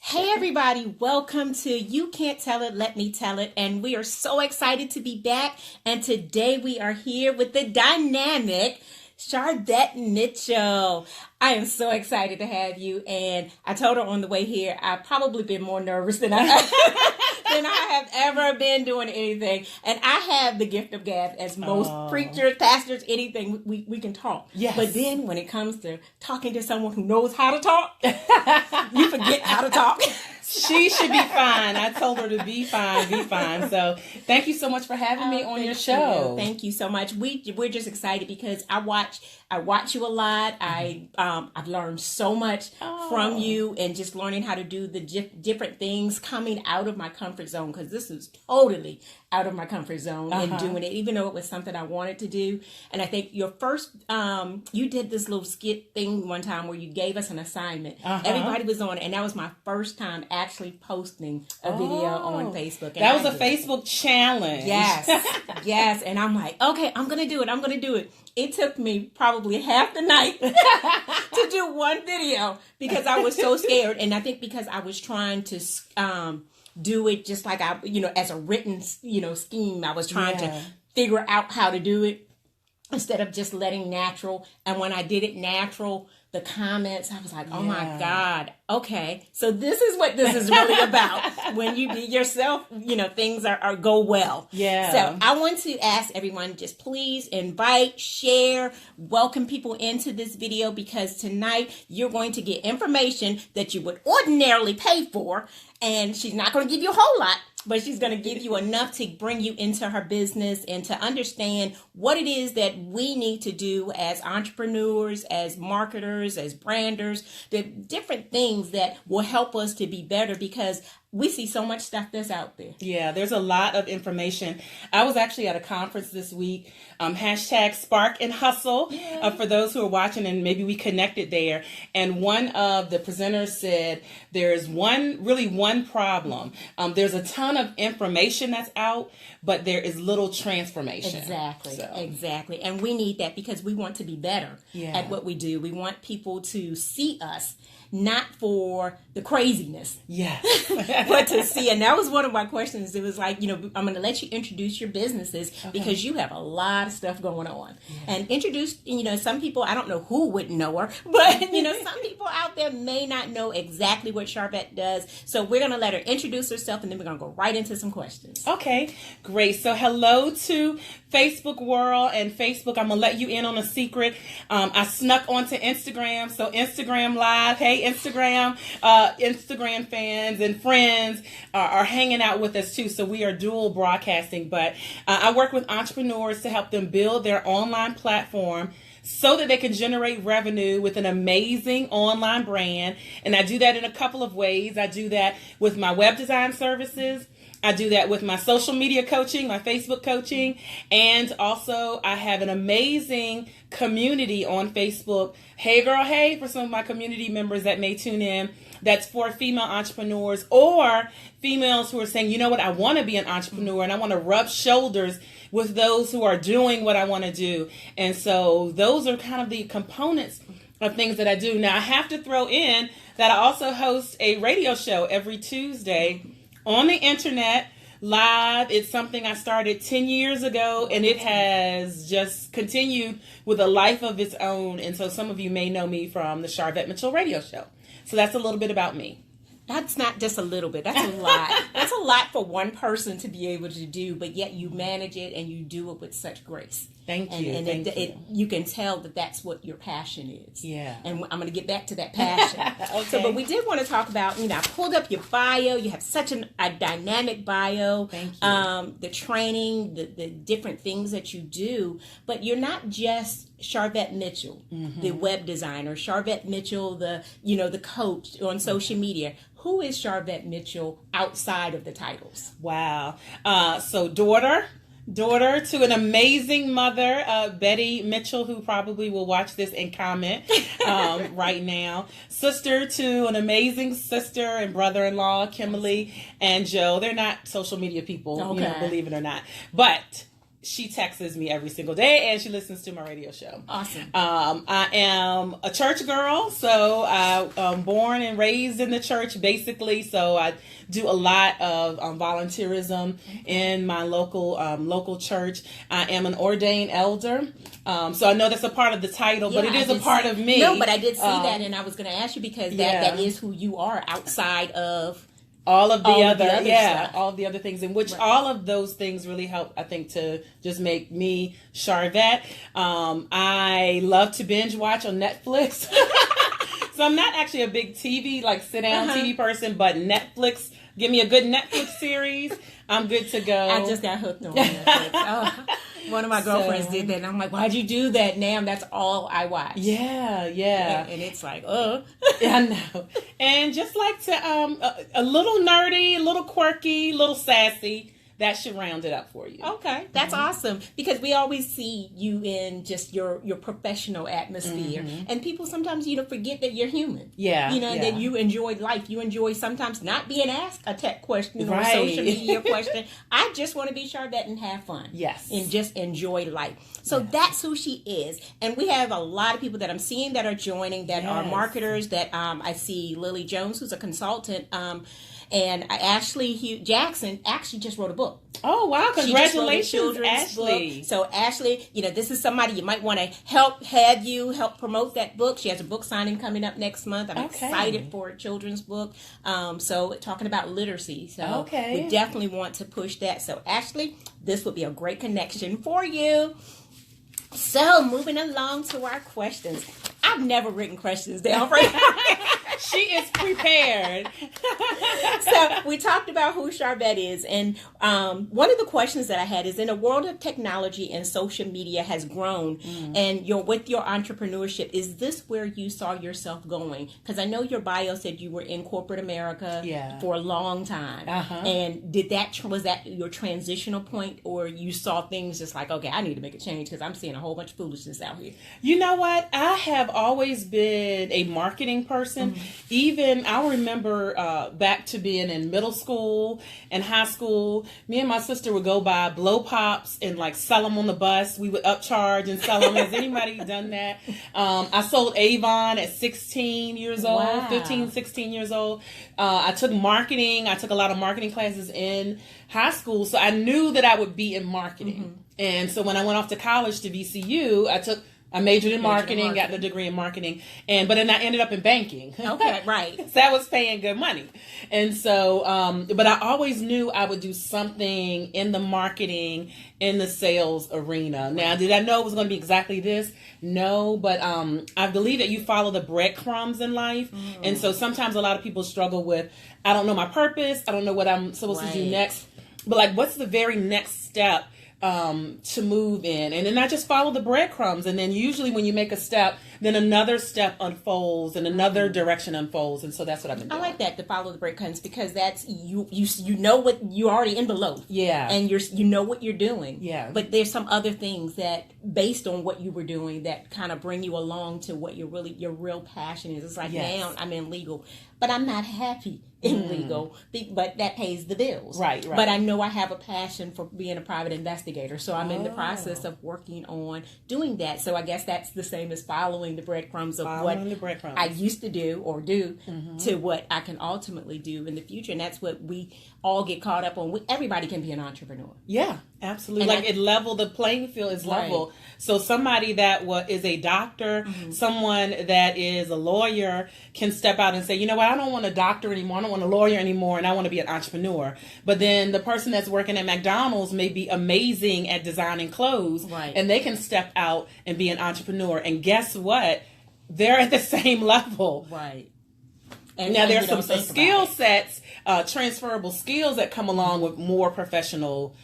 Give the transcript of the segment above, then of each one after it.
Hey everybody, welcome to You Can't Tell It, Let Me Tell It, and we are so excited to be back, and today we are here with the dynamic Sharvette Mitchell. I am so excited to have you, and I told her on the way here, I've probably been more nervous than I have ever been doing anything, and I have the gift of gab, as most preachers, pastors, anything, we can talk. Yes. But then when it comes to talking to someone who knows how to talk, you forget how to talk. She should be fine. I told her to be fine. So thank you so much for having me on your show. Thank you so much. We're just excited because I watch you a lot. I've learned so much from you, and just learning how to do the different things, coming out of my comfort zone, because this is totally out of my comfort zone and doing it, even though it was something I wanted to do. And I think your first, you did this little skit thing one time where you gave us an assignment. Everybody was on it, and that was my first time actually posting a video on Facebook. And that was a Facebook challenge. Yes. And I'm like, okay, I'm going to do it. It took me probably half the night to do one video because I was so scared. And I think because I was trying to do it just like as a written, scheme. I was trying to figure out how to do it instead of just letting natural. And when I did it natural, the comments, I was like, oh my God, okay. So this is what this is really about. When you be yourself, things go well. Yeah. So I want to ask everyone, just please invite, share, welcome people into this video, because tonight you're going to get information that you would ordinarily pay for. And she's not going to give you a whole lot, but she's going to give you enough to bring you into her business and to understand what it is that we need to do as entrepreneurs, as marketers, as branders, the different things that will help us to be better, because we see so much stuff that's out there. Yeah, there's a lot of information. I was actually at a conference this week, hashtag Spark and Hustle, for those who are watching, and maybe we connected there. And one of the presenters said there's one problem. There's a ton of information that's out, but there is little transformation. Exactly. And we need that because we want to be better at what we do. We want people to see us, not for the craziness. Yes. But to see. And that was one of my questions. It was like, I'm going to let you introduce your businesses because you have a lot of stuff going on. Yeah. And introduce, some people, I don't know who wouldn't know her, but, some people out there may not know exactly what Sharvette does. So we're going to let her introduce herself, and then we're going to go right into some questions. Okay, great. So hello to Facebook world and Facebook. I'm going to let you in on a secret. I snuck onto Instagram. So Instagram Live. Hey, Instagram fans and friends are hanging out with us too. So we are dual broadcasting, but I work with entrepreneurs to help them build their online platform so that they can generate revenue with an amazing online brand. And I do that in a couple of ways. I do that with my web design services. I do that with my social media coaching, my Facebook coaching, and also I have an amazing community on Facebook. Hey girl, hey, for some of my community members that may tune in, that's for female entrepreneurs or females who are saying, you know what, I want to be an entrepreneur and I want to rub shoulders with those who are doing what I want to do. And so those are kind of the components of things that I do. Now I have to throw in that I also host a radio show every Tuesday on the internet, live. It's something I started 10 years ago, and it has just continued with a life of its own. And so some of you may know me from the Sharvette Mitchell radio show. So that's a little bit about me. That's not just a little bit. That's a lot. That's a lot for one person to be able to do, but yet you manage it and you do it with such grace. Thank you. And you can tell that that's what your passion is. Yeah. And I'm going to get back to that passion. Okay. So, but we did want to talk about, I pulled up your bio. You have such a dynamic bio. Thank you. The training, the different things that you do, but you're not just Sharvette Mitchell, the web designer, Sharvette Mitchell, the coach on social media. Who is Sharvette Mitchell outside of the titles? Wow. So daughter to an amazing mother, Betty Mitchell, who probably will watch this and comment right now. Sister to an amazing sister and brother-in-law, Kimberly and Joe. They're not social media people, believe it or not. But she texts me every single day, and she listens to my radio show. Awesome. I am a church girl, so I'm born and raised in the church, basically. So I do a lot of volunteerism in my local church. I am an ordained elder, so I know that's a part of the title, but it is a part of me. No, but I did see that, and I was going to ask you because that is who you are outside of all of the other stuff. all of the other things, in which all of those things really help, I think, to just make me Sharvette. I love to binge watch on Netflix. So I'm not actually a big TV, like sit down TV person, but Netflix, give me a good Netflix series, I'm good to go. I just got hooked on Netflix. One of my girlfriends did that, and I'm like, why'd you do that? Now that's all I watch. Yeah. And it's like, I know. And just like to, a little nerdy, a little quirky, a little sassy, that should round it up for you. Okay, that's awesome, because we always see you in just your professional atmosphere, and people sometimes forget that you're human. Yeah, and that you enjoy life. You enjoy sometimes not being asked a tech question or a social media question. I just want to be Sharvette and have fun. Yes, and just enjoy life. So that's who she is, and we have a lot of people that I'm seeing that are joining that are marketers. That I see Lily Jones, who's a consultant. And Ashley Jackson actually just wrote a book. Oh, wow. Congratulations, Ashley. Book. So Ashley, this is somebody you might want to help promote that book. She has a book signing coming up next month. I'm excited for a children's book. So talking about literacy. So we definitely want to push that. So Ashley, this would be a great connection for you. So moving along to our questions. I've never written questions down. She is prepared. So we talked about who Sharvette is, and one of the questions that I had is, in a world of technology and social media has grown, and with your entrepreneurship, is this where you saw yourself going? Because I know your bio said you were in corporate America for a long time, and was that your transitional point, or you saw things just like, okay, I need to make a change because I'm seeing a whole bunch of foolishness out here? You know what? I have always been a marketing person. Even I remember back to being in middle school and high school, me and my sister would go buy blow pops and like sell them on the bus. We would upcharge and sell them. Has anybody done that? I sold Avon at 16 years old, 15, 16 years old. I took marketing. I took a lot of marketing classes in high school. So I knew that I would be in marketing. And so when I went off to college to VCU, I majored in marketing, got the degree in marketing, but then I ended up in banking. Okay, right. So that was paying good money. And so, but I always knew I would do something in the marketing, in the sales arena. Now, did I know it was going to be exactly this? No, but I believe that you follow the breadcrumbs in life. And so sometimes a lot of people struggle with, I don't know my purpose, I don't know what I'm supposed to do next. But like, what's the very next step to move in? And then I just follow the breadcrumbs, and then usually when you make a step, then another step unfolds and another direction unfolds, and so that's what I've been doing. I like that, to follow the breadcrumbs, because that's you know what you're already in the loaf, and you know what you're doing, but there's some other things that, based on what you were doing, that kind of bring you along to what your real passion is. It's like, now I'm in legal, but I'm not happy in legal, but that pays the bills. Right. But I know I have a passion for being a private investigator, so I'm in the process of working on doing that. So I guess that's the same as following the breadcrumbs of what I used to do or do to what I can ultimately do in the future. And that's what we all get caught up on. Everybody can be an entrepreneur. Yeah, absolutely. And the playing field is level. So somebody that is a doctor, someone that is a lawyer can step out and say, you know what, I don't want a doctor anymore, I don't want a lawyer anymore, and I want to be an entrepreneur. But then the person that's working at McDonald's may be amazing at designing clothes, and they can step out and be an entrepreneur. And guess what? They're at the same level. Right. And now there's some skill sets, transferable skills that come along with more professional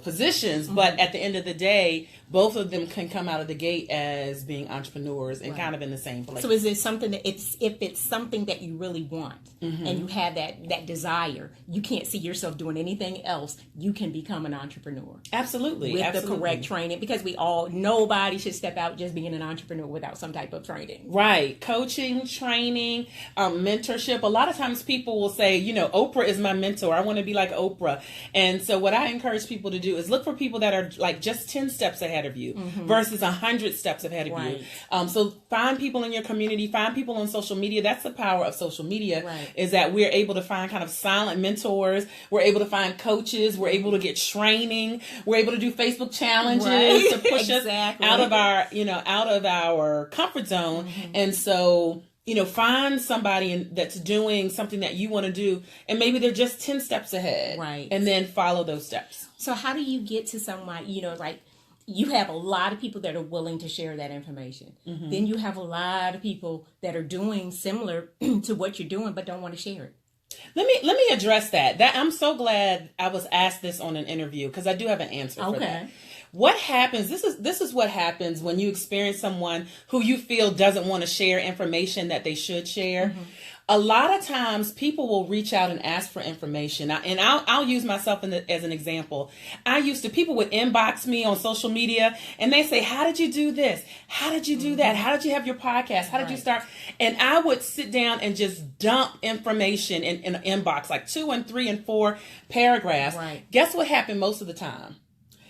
positions, but at the end of the day, both of them can come out of the gate as being entrepreneurs and kind of in the same place. So is it something that if it's something that you really want and you have that desire, you can't see yourself doing anything else, you can become an entrepreneur. Absolutely. With the correct training, because nobody should step out just being an entrepreneur without some type of training. Right. Coaching, training, mentorship. A lot of times people will say, Oprah is my mentor. I want to be like Oprah. And so what I encourage encourage people to do is look for people that are like just 10 steps ahead of you versus 100 steps ahead of you. So find people in your community, find people on social media. That's the power of social media, is that we're able to find kind of silent mentors. We're able to find coaches. We're able to get training. We're able to do Facebook challenges to push us out of our, out of our comfort zone. And so, find somebody that's doing something that you want to do, and maybe they're just 10 steps ahead. Right. And then follow those steps. So how do you get to somebody, like you have a lot of people that are willing to share that information. Then you have a lot of people that are doing similar to what you're doing, but don't want to share it. Let me address that. I'm so glad I was asked this on an interview, because I do have an answer for that. What happens, this is what happens when you experience someone who you feel doesn't want to share information that they should share. A lot of times people will reach out and ask for information. And I'll use myself as an example. People would inbox me on social media and they say, how did you do this? How did you do that? How did you have your podcast? How did you start? And I would sit down and just dump information in an inbox, like 2 and 3 and 4 paragraphs. Guess what happened most of the time?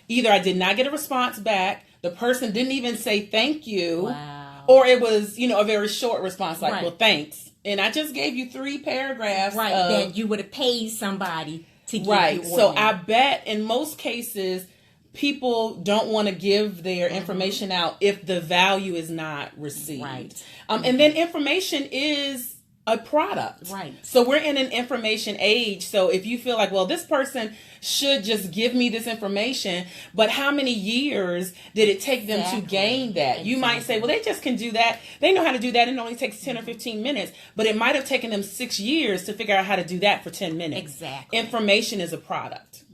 Either I did not get a response back, the person didn't even say thank you, or it was, a very short response like, well, thanks. And I just gave you 3 paragraphs. That you would have paid somebody to give you. So I bet in most cases, people don't want to give their information out if the value is not received. And then information is a product. So we're in an information age. So if you feel like, well, this person should just give me this information, but how many years did it take them to gain that? You might say, well, they just can do that. They know how to do that. It only takes 10 or 15 minutes, but it might have taken them 6 years to figure out how to do that for 10 minutes. Information is a product.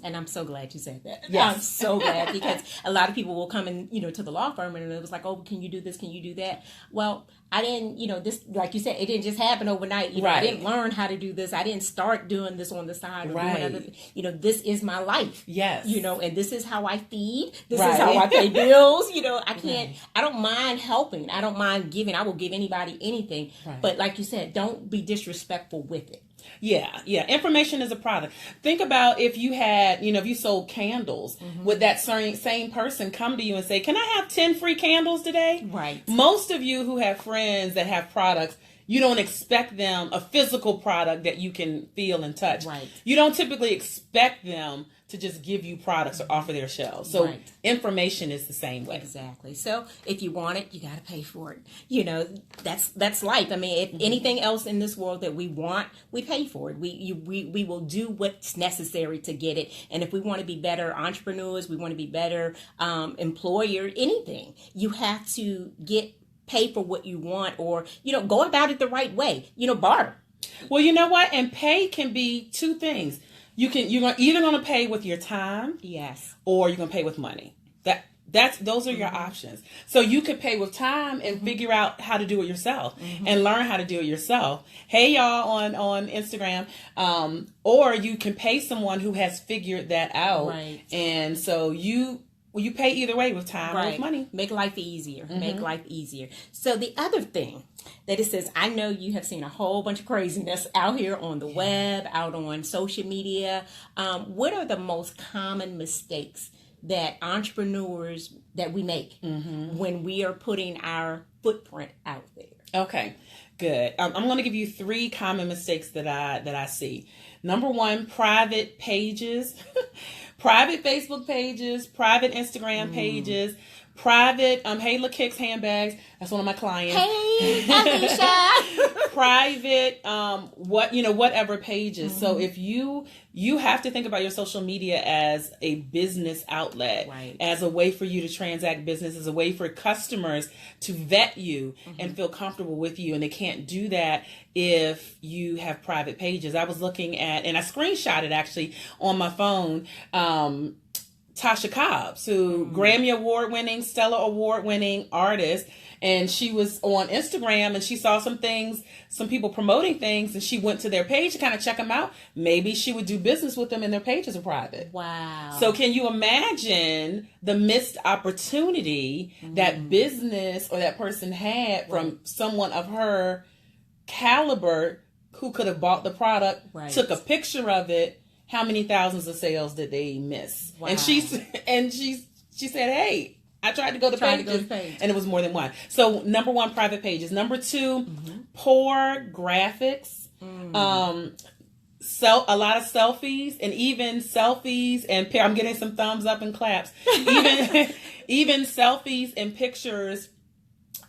And I'm so glad you said that. I'm so glad, because a lot of people will come in, to the law firm and it was like, oh, can you do this? Can you do that? Well, I didn't, this, like you said, it didn't just happen overnight. I didn't learn how to do this. I didn't start doing this on the side or doing other things. This is my life. And this is how I feed. This is how I pay bills. I don't mind helping. I don't mind giving. I will give anybody anything. But like you said, don't be disrespectful with it. Information is a product. Think about if you had, if you sold candles, would that same person come to you and say, can I have 10 free candles today? Most of you who have friends that have products, you don't expect them a physical product that you can feel and touch. You don't typically expect them to just give you products or offer their shelves. So information is the same way. So if you want it, you got to pay for it. That's life. I mean, if anything else in this world that we want, we pay for it. We will do what's necessary to get it. And if we want to be better entrepreneurs, we want to be better employer, anything, you have to pay for what you want, or, go about it the right way, barter. Well, you know what? And pay can be 2 things. You're either going to pay with your time, or you're going to pay with money. Those are your options. So you could pay with time and figure out how to do it yourself and learn how to do it yourself. Hey, y'all on Instagram. Or you can pay someone who has figured that out. And so you pay either way, with time or with money. Make life easier. So the other thing that it says, I know you have seen a whole bunch of craziness out here on the web, out on social media. What are the most common mistakes that entrepreneurs that we make when we are putting our footprint out there? Okay, good. I'm going to give you 3 common mistakes that I see. Number 1, private pages. Private Facebook pages, private Instagram pages, private, hey, look, Kicks handbags. That's one of my clients. Hey, Alicia. Private, whatever pages. So if you have to think about your social media as a business outlet, as a way for you to transact business, as a way for customers to vet you and feel comfortable with you. And they can't do that if you have private pages. I was looking at, and I screenshotted actually on my phone, Tasha Cobbs, who Grammy Award-winning, Stellar Award-winning artist, and she was on Instagram and she saw some people promoting things, and she went to their page to kind of check them out. Maybe she would do business with them and their pages are private. Wow. So can you imagine the missed opportunity that business or that person had from someone of her caliber who could have bought the product, took a picture of it, how many thousands of sales did they miss? Wow. And she said, hey, I tried to go to pages, and it was more than one. So number one, private pages. Number two, poor graphics. A lot of selfies, and even selfies and I'm getting some thumbs up and claps. Even selfies and pictures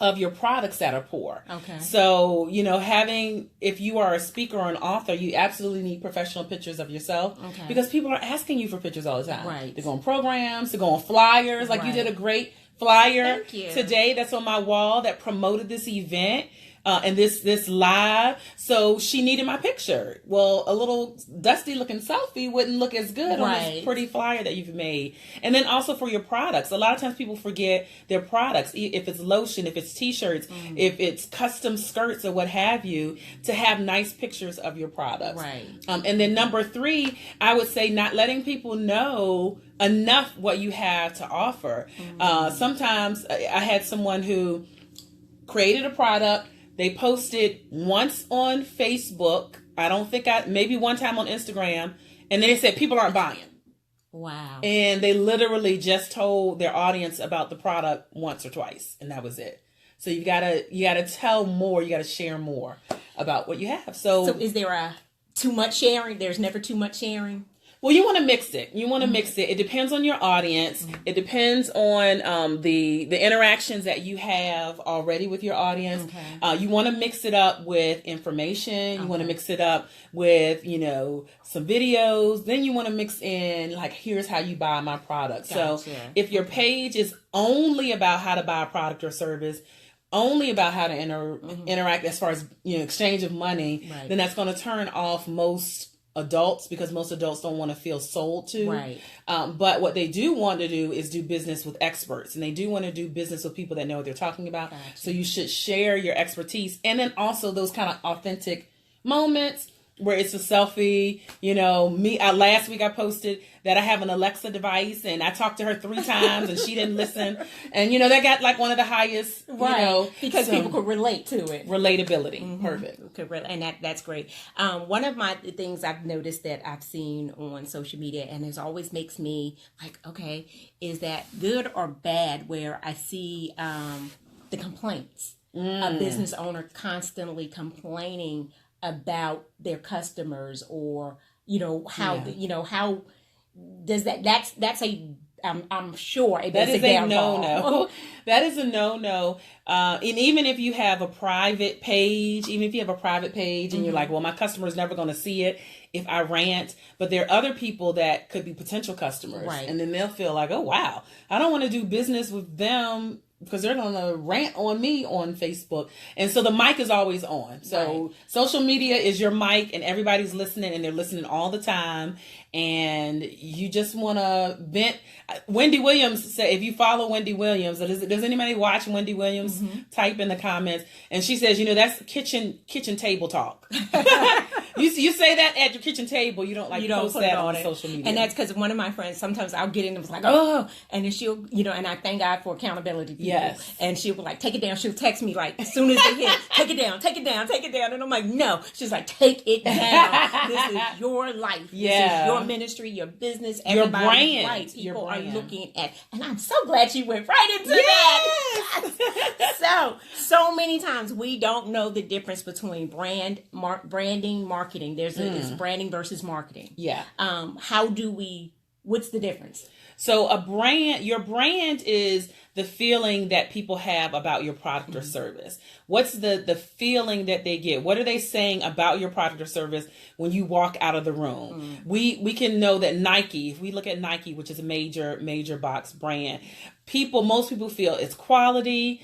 of your products that are poor. Okay. So, if you are a speaker or an author, you absolutely need professional pictures of yourself. Okay. Because people are asking you for pictures all the time. Right. To go on programs, to go on flyers. Like you did a great flyer today that's on my wall that promoted this event. And this live, so she needed my picture. Well, a little dusty looking selfie wouldn't look as good on this pretty flyer that you've made. And then also for your products, a lot of times people forget their products. If it's lotion, if it's t-shirts, if it's custom skirts or what have you, to have nice pictures of your products. Right. And then number three, I would say not letting people know enough what you have to offer. Sometimes I had someone who created a product. They posted once on Facebook. Maybe one time on Instagram. And then they said people aren't buying. Wow. And they literally just told their audience about the product once or twice. And that was it. So you gotta tell more. You gotta share more about what you have. So is there too much sharing? There's never too much sharing. Well, you want to mix it. It depends on your audience. It depends on the interactions that you have already with your audience. Okay. You want to mix it up with information. You want to mix it up with, some videos. Then you want to mix in, like, here's how you buy my product. Gotcha. So if your page is only about how to buy a product or service, only about how to interact as far as, exchange of money, then that's going to turn off most adults, because most adults don't want to feel sold to. Right. But what they do want to do is do business with experts, and they do want to do business with people that know what they're talking about. Gotcha. So you should share your expertise, and then also those kind of authentic moments where it's a selfie. Last week I posted that I have an Alexa device, and I talked to her 3 times and she didn't listen. And, that got like one of the highest, because people could relate to it. Relatability. Perfect. And that's great. One of my things I've noticed that I've seen on social media, and it always makes me like, okay, is that good or bad, where I see the complaints. A business owner constantly complaining about their customers, or how does that's I'm sure that is a no-no. That is a no-no. And even if you have a private page, and you're like, well, my customer is never going to see it if I rant, but there are other people that could be potential customers, right? And then they'll feel like, oh wow, I don't want to do business with them because they're going to rant on me on Facebook. And so the mic is always on. So social media is your mic, and everybody's listening, and they're listening all the time. And you just want to vent. Wendy Williams said, if you follow Wendy Williams, does anybody watch Wendy Williams? Type in the comments. And she says, that's kitchen table talk. You say that at your kitchen table. You don't post that on social media. And that's because one of my friends, sometimes I'll get in and it's like, oh, and then she'll, and I thank God for accountability people. Yes. And she'll be like, take it down. She'll text me like, as soon as they hit, take it down, take it down, take it down. And I'm like, no. She's like, take it down. This is your life. Yeah. This is your ministry, your business, everybody. Your brand. Right. People are looking at, and I'm so glad she went right into that. So many times we don't know the difference between branding, marketing. It's branding versus marketing. Yeah. What's the difference? So your brand is the feeling that people have about your product or service. What's the feeling that they get? What are they saying about your product or service when you walk out of the room? We can know that Nike, if we look at Nike, which is a major box brand, most people feel it's quality,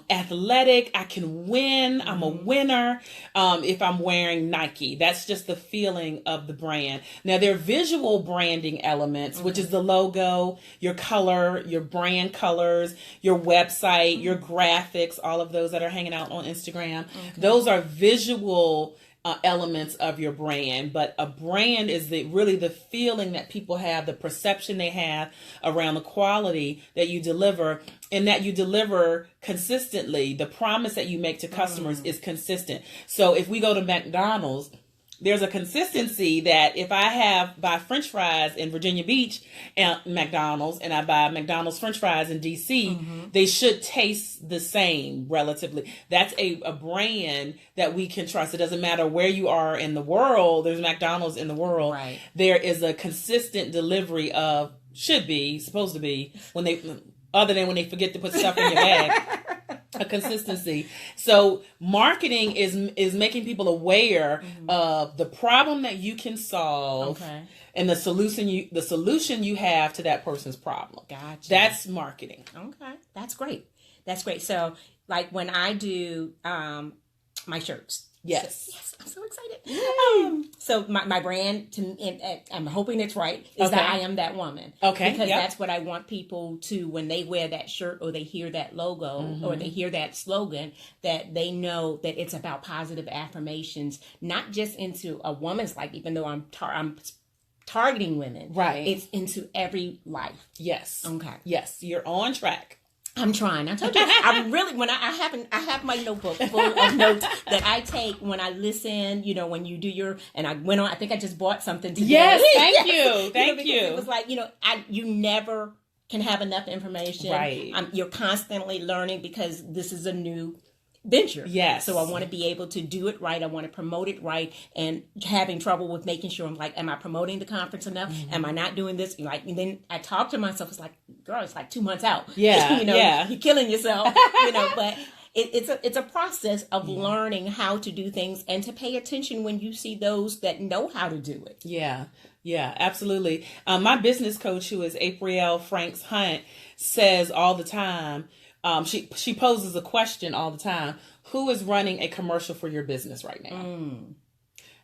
athletic, I can win, I'm a winner if I'm wearing Nike. That's just the feeling of the brand. Now, there are visual branding elements, which is the logo, your color, your brand colors, your website, your graphics, all of those that are hanging out on Instagram. Those are visual elements of your brand, but a brand is really the feeling that people have, the perception they have around the quality that you deliver, and that you deliver consistently. The promise that you make to customers is consistent. So if we go to McDonald's, there's a consistency that if I buy French fries in Virginia Beach and McDonald's, and I buy McDonald's French fries in DC, they should taste the same relatively. That's a brand that we can trust. It doesn't matter where you are in the world. There's McDonald's in the world. Right. There is a consistent delivery of, supposed to be, other than when they forget to put stuff in your bag. A consistency. So marketing is making people aware of the problem that you can solve, and the solution you have to that person's problem. Gotcha. That's marketing. Okay, that's great. That's great. So, like when I do my shirts. Yes, I'm so excited. So my brand, I'm hoping it's right, is that I am that woman. Okay. Because that's what I want people to, when they wear that shirt or they hear that logo or they hear that slogan, that they know that it's about positive affirmations, not just into a woman's life, even though I'm targeting women. Right. It's into every life. Yes. Okay. Yes, you're on track. I'm trying. I told you. I really, when I have my notebook full of notes that I take when I listen, when you do and I went on, I think I just bought something today. Yes, thank you. Thank you. It was like, you never can have enough information. Right. You're constantly learning because this is a new venture. Yes. So I want to be able to do it right. I want to promote it right, and having trouble with making sure I'm like, am I promoting the conference enough? Am I not doing this? And then I talk to myself. It's like, girl, it's like 2 months out. Yeah. You're killing yourself, but it's a process of learning how to do things and to pay attention when you see those that know how to do it. Yeah. Yeah, absolutely. My business coach, who is April Franks Hunt, says all the time, she poses a question all the time: who is running a commercial for your business right now?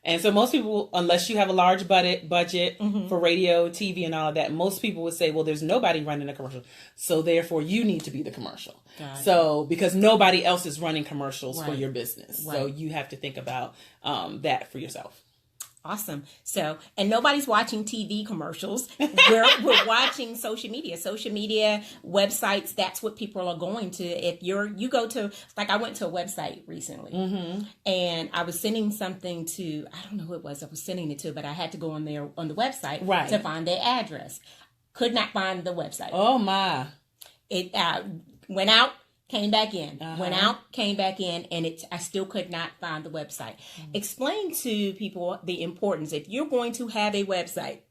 And so most people, unless you have a large budget for radio, TV, and all of that, most people would say, well, there's nobody running a commercial, so therefore you need to be the commercial. Gotcha. So because nobody else is running commercials for your business, so you have to think about that for yourself. Awesome. So, and nobody's watching TV commercials. We're watching social media, websites. That's what people are going to. If you go to, like I went to a website recently and I was sending something to, I don't know who it was I was sending it to, but I had to go on the website to find their address. Could not find the website. Oh my. It went out. Came back in, went out, came back in, and I still could not find the website. Explain to people the importance. If you're going to have a website,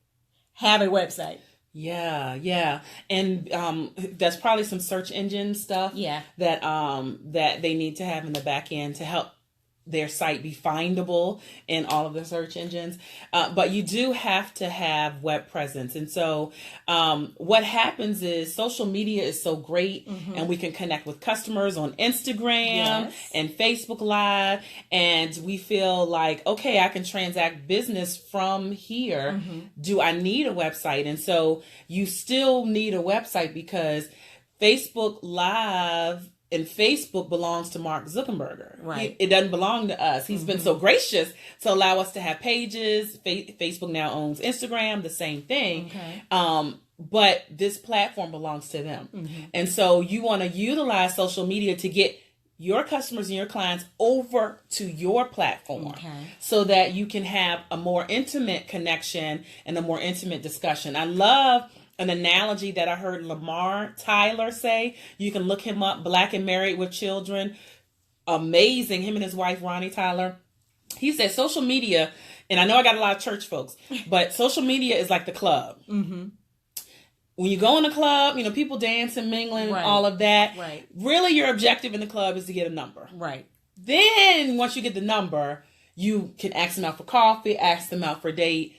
have a website. Yeah. And that's probably some search engine stuff that they need to have in the back end to help their site be findable in all of the search engines. But you do have to have web presence. And so what happens is social media is so great and we can connect with customers on Instagram and Facebook Live. And we feel like, okay, I can transact business from here. Do I need a website? And so you still need a website because Facebook Live and Facebook belongs to Mark Zuckerberg. Right. It doesn't belong to us. He's been so gracious to allow us to have pages. Facebook now owns Instagram, the same thing. Okay. But this platform belongs to them. And so you want to utilize social media to get your customers and your clients over to your platform so that you can have a more intimate connection and a more intimate discussion. I love an analogy that I heard Lamar Tyler say. You can look him up, Black and Married with Children. Amazing. Him and his wife, Ronnie Tyler. He said social media, and I know I got a lot of church folks, but social media is like the club. When you go in a club, people dancing, mingling, all of that. Right. Really, your objective in the club is to get a number. Right. Then once you get the number, you can ask them out for coffee, ask them out for a date,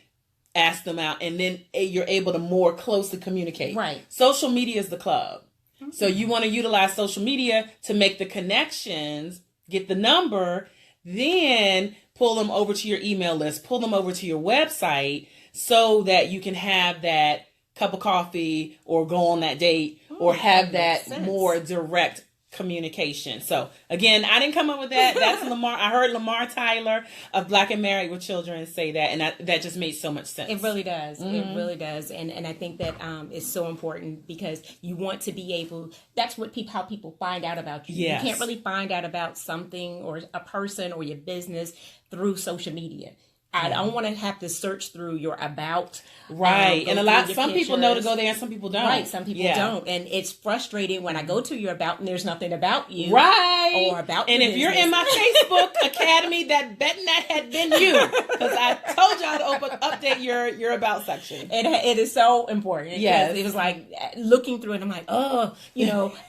ask them out, and then you're able to more closely communicate. Right. Social media is the club. So you want to utilize social media to make the connections, get the number, then pull them over to your email list, pull them over to your website so that you can have that cup of coffee or go on that date or have that more direct communication. So again, I didn't come up with that. That's Lamar. I heard Lamar Tyler of Black and Married with Children say that, and that just made so much sense. It really does. It really does. And I think that is so important because you want to be able, that's what how people find out about you. Yes. You can't really find out about something or a person or your business through social media. I don't want to have to search through your about. Right. And some people know to pictures. go there and some people don't. Right. Some people don't. And it's frustrating when I go to your about and there's nothing about you. Right. Or about And if business. you're in my Facebook Academy, that betting that had been you. Because I told y'all to update your about section. It is so important. Yes. It was like looking through it. I'm like, oh,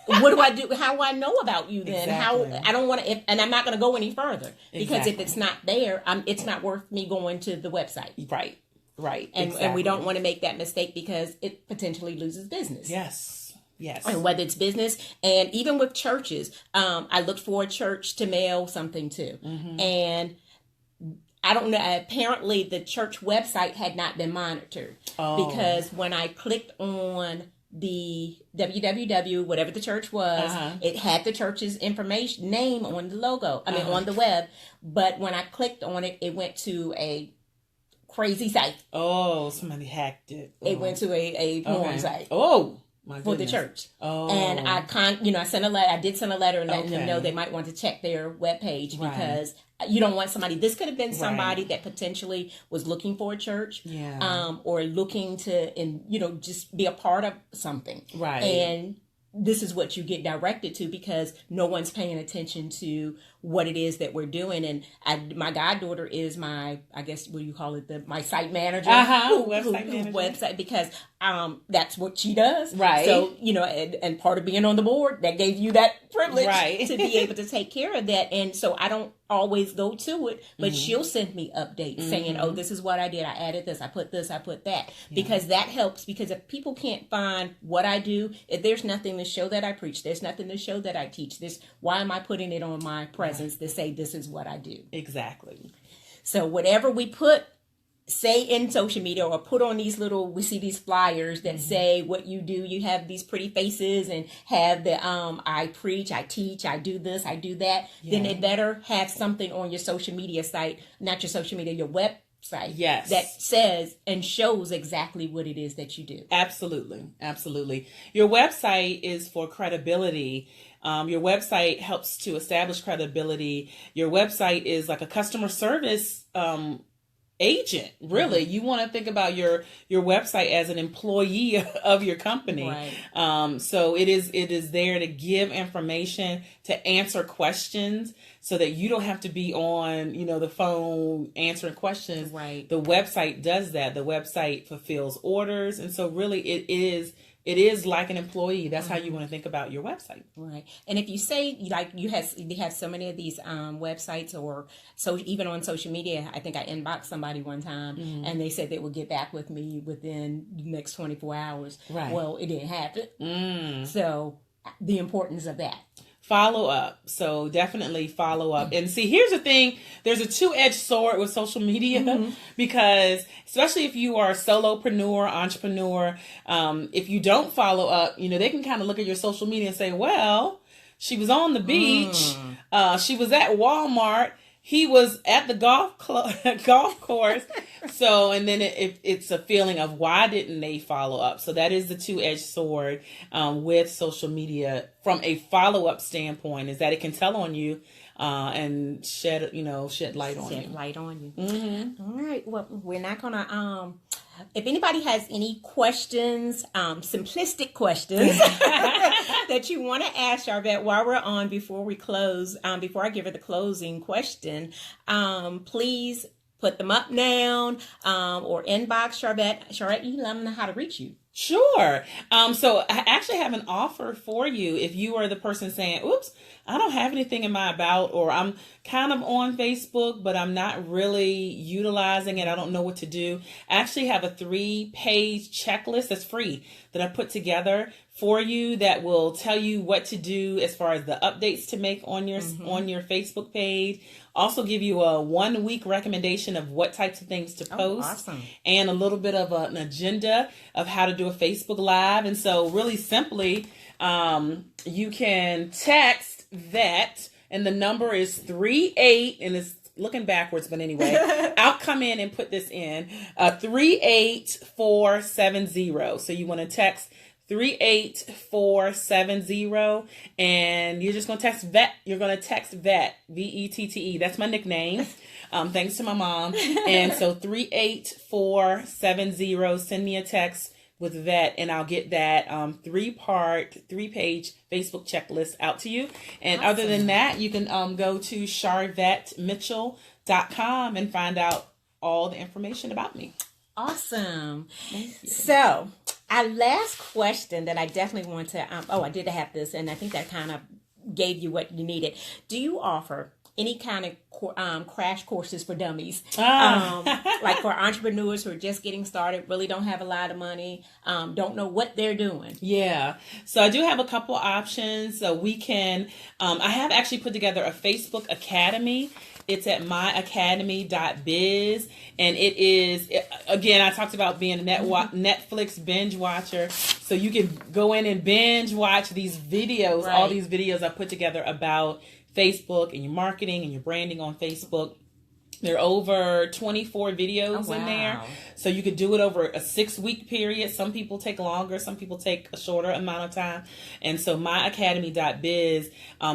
what do I do? How do I know about you then? Exactly. I don't want to, and I'm not going to go any further because Exactly. if it's not there, it's not worth me going to the website. Right. And we don't want to make that mistake because it potentially loses business. Yes. And whether it's business, and even with churches, I looked for a church to mail something to. Mm-hmm. And I don't know, apparently the church website had not been monitored. Because when I clicked on the www, whatever the church was, it had the church's information name on the logo, on the web. But when I clicked on it, it went to a crazy site. Oh, somebody hacked it. It went to a porn site. Oh, my for goodness. the church. Oh. And I sent a letter. I did send a letter letting them know they might want to check their webpage because you don't want somebody. This could have been somebody that potentially was looking for a church, or looking to, just be a part of something, right? And this is what you get directed to because no one's paying attention to what it is that we're doing. And my goddaughter is my, I guess, what do you call it? My site manager. Website, because that's what she does. Right. So, and part of being on the board, that gave you that privilege to be able to take care of that. And so I don't always go to it, but she'll send me updates saying, oh, this is what I did. I added this, I put that. Because that helps, because if people can't find what I do, if there's nothing to show that I preach, there's nothing to show that I teach this, why am I putting it on my presence to say this is what I do? Exactly. So whatever we say in social media or put on we see these flyers that say what you do, you have these pretty faces and have the I preach, I teach, I do this, I do that, then it better have something on your social media site, not your social media, your website, that says and shows exactly what it is that you do. Absolutely. Your website is for credibility. Your website helps to establish credibility. Your website is like a customer service agent, really. You want to think about your website as an employee of your company. Right. So it is there to give information, to answer questions, so that you don't have to be on, the phone answering questions. Right. The website does that. The website fulfills orders, and so really it is like an employee. That's how you want to think about your website. Right. And if you say, like, you have so many of these websites, or so even on social media, I think I inboxed somebody one time and they said they would get back with me within the next 24 hours. Right. Well, it didn't happen. So the importance of that. Follow up. So definitely follow up. And see, here's the thing. There's a two-edged sword with social media because especially if you are a solopreneur, entrepreneur, if you don't follow up, they can kind of look at your social media and say, well, she was on the beach. She was at Walmart. He was at the golf course. So, and then it's a feeling of why didn't they follow up? So that is the two-edged sword with social media from a follow-up standpoint, is that it can tell on you and shed light on you. Mm-hmm. All right. Well, we're not gonna. If anybody has any questions, simplistic questions that you want to ask Sharvette while we're on, before we close, before I give her the closing question, please put them up now or inbox Sharvette. Sharvette, you let them know how to reach you. Sure. So I actually have an offer for you if you are the person saying, oops, I don't have anything in my about, or I'm kind of on Facebook, but I'm not really utilizing it. I don't know what to do. I actually have a 3-page checklist that's free that I put together for you that will tell you what to do as far as the updates to make on your Facebook page. Also give you a 1-week recommendation of what types of things to post, and a little bit of an agenda of how to do a Facebook Live. And so really simply, you can text VET, and the number is 38, and it's looking backwards, but anyway, I'll come in and put this in, 38470. So you want to text 38470, and you're just going to text VET. You're going to text VET, VETTE. That's my nickname. Thanks to my mom. And so 38470, send me a text with VET, and I'll get that 3-page Facebook checklist out to you. And awesome. Other than that, you can go to sharvettemitchell.com and find out all the information about me. Awesome. Thank you. So, our last question that I definitely want to, I did have this, and I think that kind of gave you what you needed. Do you offer any kind of crash courses for dummies, like for entrepreneurs who are just getting started, really don't have a lot of money, don't know what they're doing? Yeah. So I do have a couple options. So we can, I have actually put together a Facebook Academy. It's at myacademy.biz. And it is, again, I talked about being a Netflix binge watcher. So you can go in and binge watch these videos, right. All these videos I put together about Facebook and your marketing and your branding on Facebook. There are over 24 videos in there. So you could do it over a 6-week period. Some people take longer. Some people take a shorter amount of time. And so myacademy.biz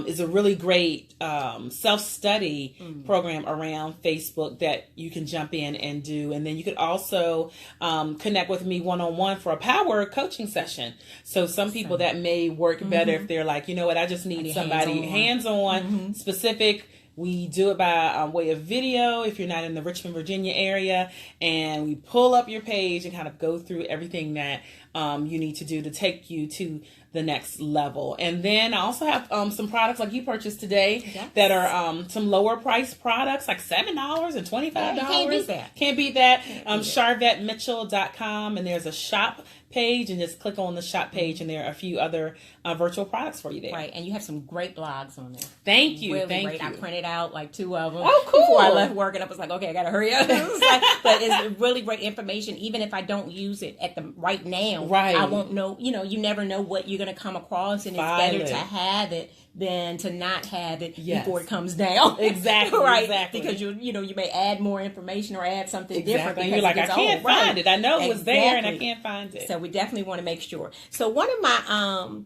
is a really great self-study program around Facebook that you can jump in and do. And then you could also connect with me one-on-one for a power coaching session. So some people that may work better if they're like, you know what, I just need somebody hands-on, specific. We do it by way of video if you're not in the Richmond, Virginia area, and we pull up your page and kind of go through everything that you need to do to take you to the next level. And then I also have some products like you purchased today that are some lower price products, like $7 and $25. Can't beat that. Can't beat that. sharvettemitchell.com, and there's a shop page, and just click on the shop page, and there are a few other virtual products for you there. Right, and you have some great blogs on there. Thank you. Really Thank great. you. I printed out like 2 of them. Oh, cool. Before I left work, and I was like, okay, I gotta hurry up. But it's really great information. Even if I don't use it at the right now, I won't know. You know, you never know what you're gonna come across, and it's better to have it than to not have it before it comes down. Exactly. Right. Exactly. Because you may add more information or add something different. And you're like, I can't find it. I know it was there and I can't find it. So we definitely want to make sure. So one of my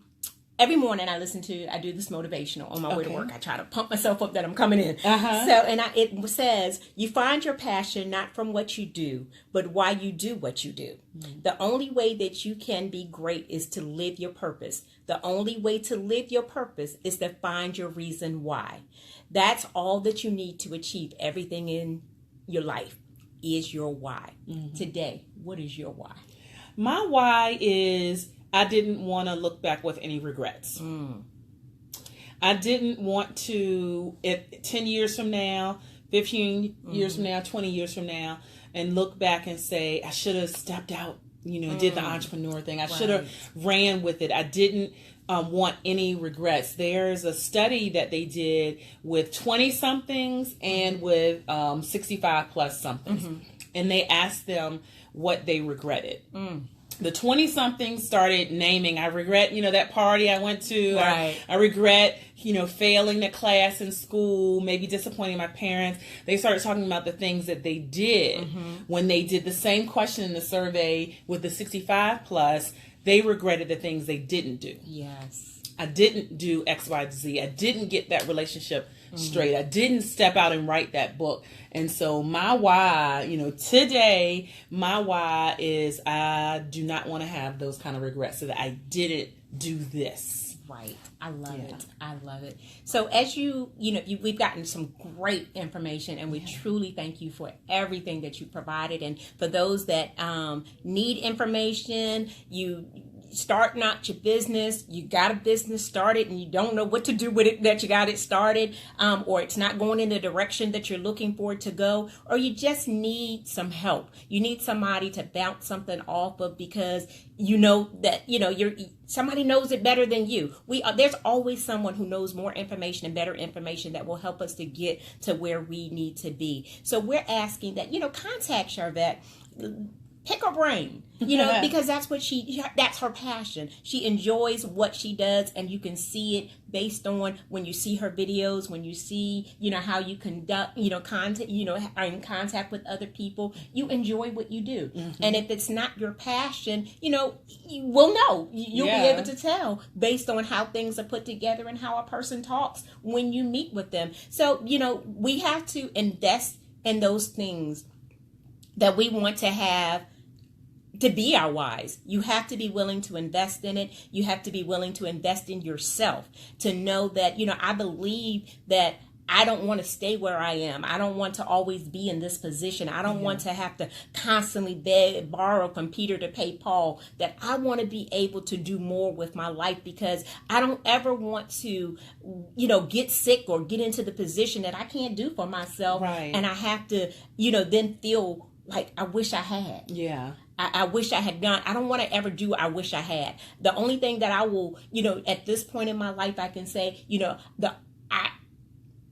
every morning I do this motivational on my way to work. I try to pump myself up that I'm coming in. So, and it says, you find your passion not from what you do, but why you do what you do. The only way that you can be great is to live your purpose. The only way to live your purpose is to find your reason why. That's all that you need to achieve everything in your life is your why. Today, what is your why? My why is I didn't want to look back with any regrets. I didn't want to, 10 years from now, 15 years from now, 20 years from now, and look back and say, I should have stepped out, did the entrepreneur thing. I should have ran with it. I didn't want any regrets. There's a study that they did with 20-somethings and with 65-plus-somethings. And they asked them what they regretted. The 20-somethings started naming, I regret, that party I went to. I regret, failing the class in school, maybe disappointing my parents. They started talking about the things that they did. When they did the same question in the survey with the 65 plus, they regretted the things they didn't do. Yes. I didn't do X, Y, Z. I didn't get that relationship straight. I didn't step out and write that book. And so my why, today, my why is I do not want to have those kind of regrets that I didn't do this. Right. I love it. I love it. So as we've gotten some great information, and we truly thank you for everything that you provided. And for those that need information, starting out your business, you got a business started and you don't know what to do with it, that you got it started, or it's not going in the direction that you're looking for it to go, or you just need some help. You need somebody to bounce something off of, because somebody knows it better than you. There's always someone who knows more information and better information that will help us to get to where we need to be. So we're asking that, contact Sharvette. pick her brain, because that's what that's her passion. She enjoys what she does, and you can see it based on when you see her videos, when you see, how you conduct, content, are in contact with other people. You enjoy what you do. Mm-hmm. And if it's not your passion, you will know. You'll be able to tell based on how things are put together and how a person talks when you meet with them. So, we have to invest in those things that we want to have to be our whys. You have to be willing to invest in it. You have to be willing to invest in yourself to know that, I believe that I don't want to stay where I am. I don't want to always be in this position. I don't want to have to constantly borrow from Peter to pay Paul. That I want to be able to do more with my life, because I don't ever want to, get sick or get into the position that I can't do for myself. Right. And I have to, then feel like I wish I had. Yeah. I wish I had done. I don't want to ever do I wish I had. The only thing that I will, at this point in my life, I can say,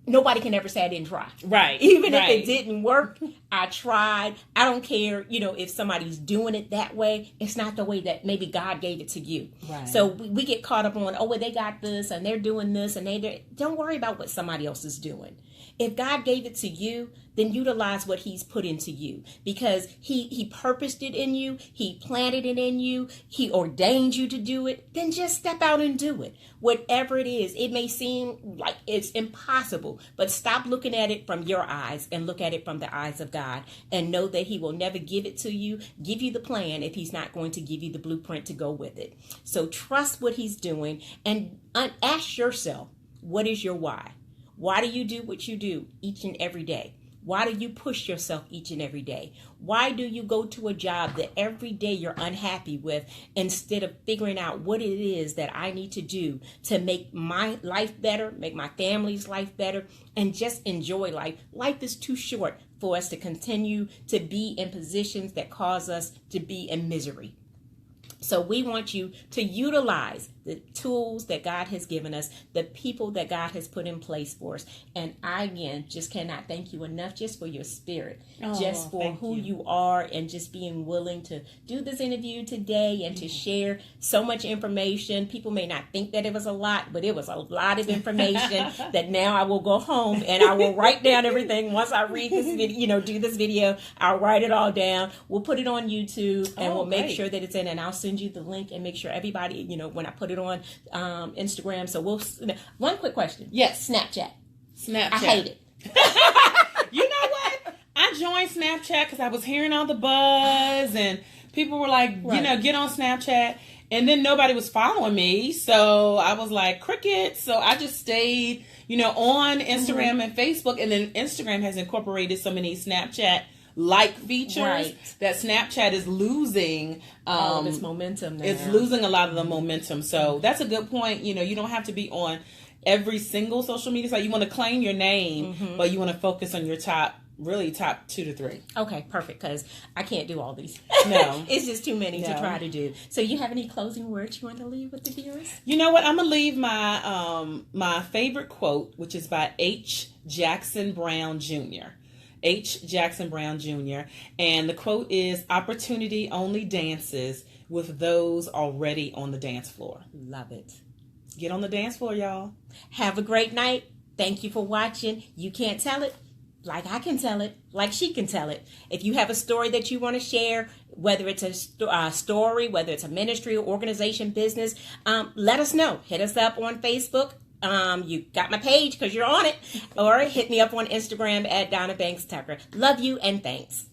nobody can ever say I didn't try. Right. Even if it didn't work, I tried. I don't care, if somebody's doing it that way. It's not the way that maybe God gave it to you. Right. So we get caught up on, well, they got this and they're doing this and don't worry about what somebody else is doing. If God gave it to you, then utilize what he's put into you, because he purposed it in you. He planted it in you. He ordained you to do it. Then just step out and do it. Whatever it is, it may seem like it's impossible, but stop looking at it from your eyes and look at it from the eyes of God, and know that he will never give it to you, give you the plan, if he's not going to give you the blueprint to go with it. So trust what he's doing and ask yourself, what is your why? Why do you do what you do each and every day? Why do you push yourself each and every day? Why do you go to a job that every day you're unhappy with, instead of figuring out what it is that I need to do to make my life better, make my family's life better, and just enjoy life? Life is too short for us to continue to be in positions that cause us to be in misery. So we want you to utilize the tools that God has given us, the people that God has put in place for us. And I, again, just cannot thank you enough just for your spirit, just for who you are, and just being willing to do this interview today and to share so much information. People may not think that it was a lot, but it was a lot of information that now I will go home and I will write down everything. Once I read this video, do this video, I'll write it all down. We'll put it on YouTube, and we'll make sure that it's in, and I'll send you the link and make sure everybody, when I put it on Instagram. So one quick question. Yes. Snapchat. I hate it. You know what? I joined Snapchat because I was hearing all the buzz, and people were like, get on Snapchat. And then nobody was following me. So I was like, cricket. So I just stayed, on Instagram and Facebook. And then Instagram has incorporated so many Snapchat features that Snapchat is losing all of its momentum now. It's losing a lot of the momentum. So that's a good point. You don't have to be on every single social media site. You want to claim your name, but you want to focus on your top 2 to 3. Okay, perfect, because I can't do all these. No. It's just too many to try to do. So you have any closing words you want to leave with the viewers? You know what? I'm going to leave my my favorite quote, which is by H. Jackson Brown Jr. H. Jackson Brown Jr. And the quote is, "Opportunity only dances with those already on the dance floor." Love it. Get on the dance floor, y'all. Have a great night. Thank you for watching. You can't tell it like I can tell it, like she can tell it. If you have a story that you want to share, whether it's a story, whether it's a ministry or organization, business, let us know. Hit us up on Facebook. You got my page because you're on it, or hit me up on Instagram at Donna Banks Tucker. Love you and thanks.